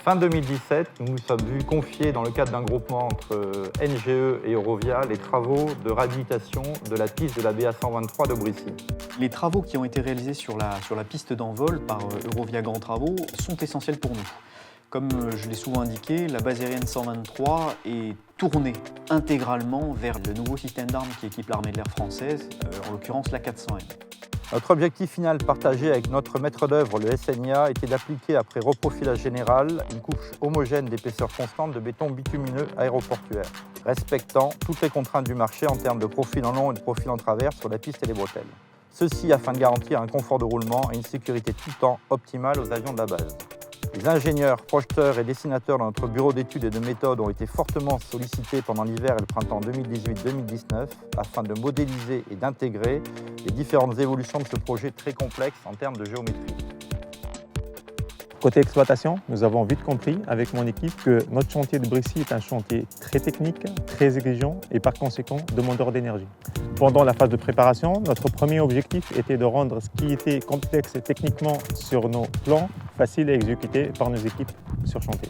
Fin 2017, nous nous sommes vus confier dans le cadre d'un groupement entre NGE et Eurovia les travaux de réhabilitation de la piste de la BA 123 de Brissy. Les travaux qui ont été réalisés sur la piste d'envol par Eurovia Grand Travaux sont essentiels pour nous. Comme je l'ai souvent indiqué, la base aérienne 123 est tournée intégralement vers le nouveau système d'armes qui équipe l'armée de l'air française, en l'occurrence la 400M. Notre objectif final partagé avec notre maître d'œuvre, le SNIA, était d'appliquer après reprofilage général une couche homogène d'épaisseur constante de béton bitumineux aéroportuaire, respectant toutes les contraintes du marché en termes de profil en long et de profil en travers sur la piste et les bretelles. Ceci afin de garantir un confort de roulement et une sécurité tout temps optimale aux avions de la base. Les ingénieurs, projeteurs et dessinateurs de notre bureau d'études et de méthodes ont été fortement sollicités pendant l'hiver et le printemps 2018-2019 afin de modéliser et d'intégrer les différentes évolutions de ce projet très complexe en termes de géométrie. Côté exploitation, nous avons vite compris avec mon équipe que notre chantier de Brissy est un chantier très technique, très exigeant et par conséquent demandeur d'énergie. Pendant la phase de préparation, notre premier objectif était de rendre ce qui était complexe techniquement sur nos plans facile à exécuter par nos équipes sur chantier.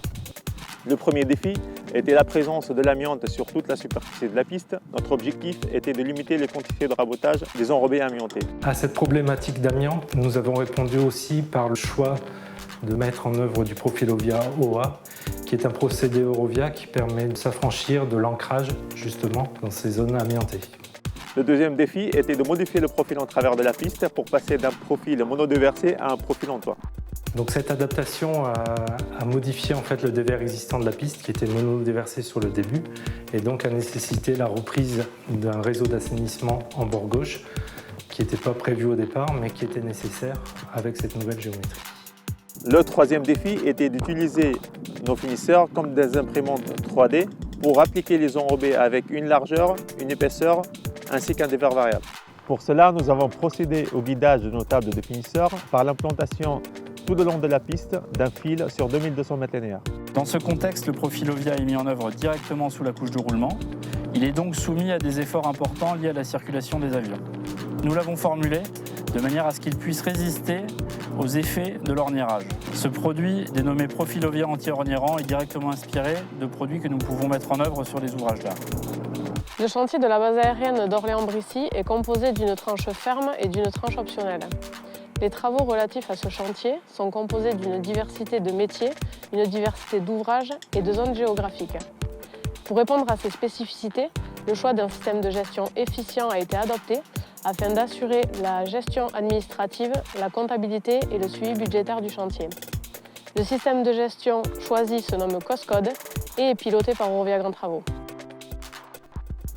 Le premier défi était la présence de l'amiante sur toute la superficie de la piste. Notre objectif était de limiter les quantités de rabotage des enrobés amiantés. À cette problématique d'amiante, nous avons répondu aussi par le choix de mettre en œuvre du Profilovia OA, qui est un procédé Eurovia qui permet de s'affranchir de l'ancrage justement dans ces zones amiantées. Le deuxième défi était de modifier le profil en travers de la piste pour passer d'un profil monodéversé à un profil en toit. Donc cette adaptation a modifié en fait le dévers existant de la piste qui était monodéversé sur le début et donc a nécessité la reprise d'un réseau d'assainissement en bord gauche qui n'était pas prévu au départ mais qui était nécessaire avec cette nouvelle géométrie. Le troisième défi était d'utiliser nos finisseurs comme des imprimantes 3D pour appliquer les enrobés avec une largeur, une épaisseur ainsi qu'un dévers variable. Pour cela, nous avons procédé au guidage de nos tables de finisseurs par l'implantation tout le long de la piste d'un fil sur 2200 mètres linéaires. Dans ce contexte, le Profilovia est mis en œuvre directement sous la couche de roulement. Il est donc soumis à des efforts importants liés à la circulation des avions. Nous l'avons formulé de manière à ce qu'il puisse résister aux effets de l'orniérage. Ce produit, dénommé Profilovia anti-orniérant, est directement inspiré de produits que nous pouvons mettre en œuvre sur les ouvrages d'art. Le chantier de la base aérienne d'Orléans-Brissy est composé d'une tranche ferme et d'une tranche optionnelle. Les travaux relatifs à ce chantier sont composés d'une diversité de métiers, une diversité d'ouvrages et de zones géographiques. Pour répondre à ces spécificités, le choix d'un système de gestion efficient a été adopté afin d'assurer la gestion administrative, la comptabilité et le suivi budgétaire du chantier. Le système de gestion choisi se nomme COSCODE et est piloté par Eurovia Grand Travaux.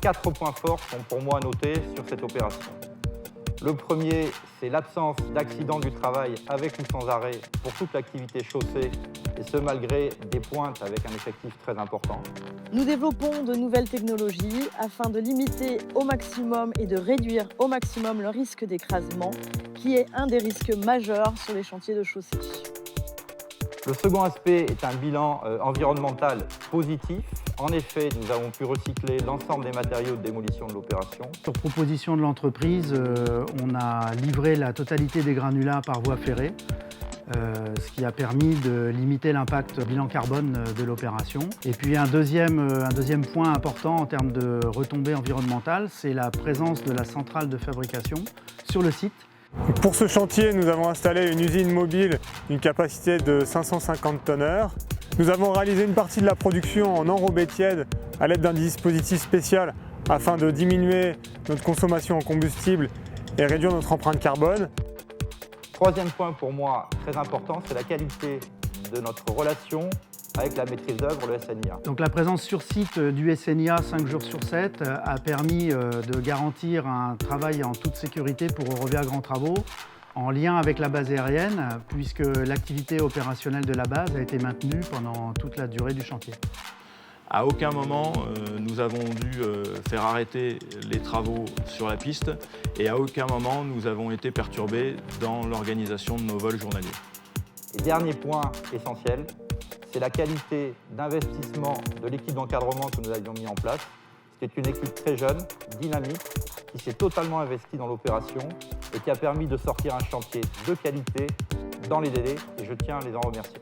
4 points forts sont pour moi notés sur cette opération. Le premier, c'est l'absence d'accident du travail avec ou sans arrêt pour toute l'activité chaussée, et ce malgré des pointes avec un effectif très important. Nous développons de nouvelles technologies afin de limiter au maximum et de réduire au maximum le risque d'écrasement, qui est un des risques majeurs sur les chantiers de chaussée. Le second aspect est un bilan environnemental positif. En effet, nous avons pu recycler l'ensemble des matériaux de démolition de l'opération. Sur proposition de l'entreprise, on a livré la totalité des granulats par voie ferrée, ce qui a permis de limiter l'impact bilan carbone de l'opération. Et puis un deuxième point important en termes de retombées environnementales, c'est la présence de la centrale de fabrication sur le site. Pour ce chantier, nous avons installé une usine mobile d'une capacité de 550 tonneurs. Nous avons réalisé une partie de la production en enrobé tiède à l'aide d'un dispositif spécial afin de diminuer notre consommation en combustible et réduire notre empreinte carbone. Troisième point pour moi très important, c'est la qualité de notre relation avec la maîtrise d'œuvre, le SNIA. Donc la présence sur site du SNIA 5 jours sur 7 a permis de garantir un travail en toute sécurité pour Eurovia Grand Travaux en lien avec la base aérienne, puisque l'activité opérationnelle de la base a été maintenue pendant toute la durée du chantier. À aucun moment, nous avons dû faire arrêter les travaux sur la piste et à aucun moment, nous avons été perturbés dans l'organisation de nos vols journaliers. Et dernier point essentiel, c'est la qualité d'investissement de l'équipe d'encadrement que nous avions mis en place. C'était une équipe très jeune, dynamique, qui s'est totalement investie dans l'opération et qui a permis de sortir un chantier de qualité dans les délais, et je tiens à les en remercier.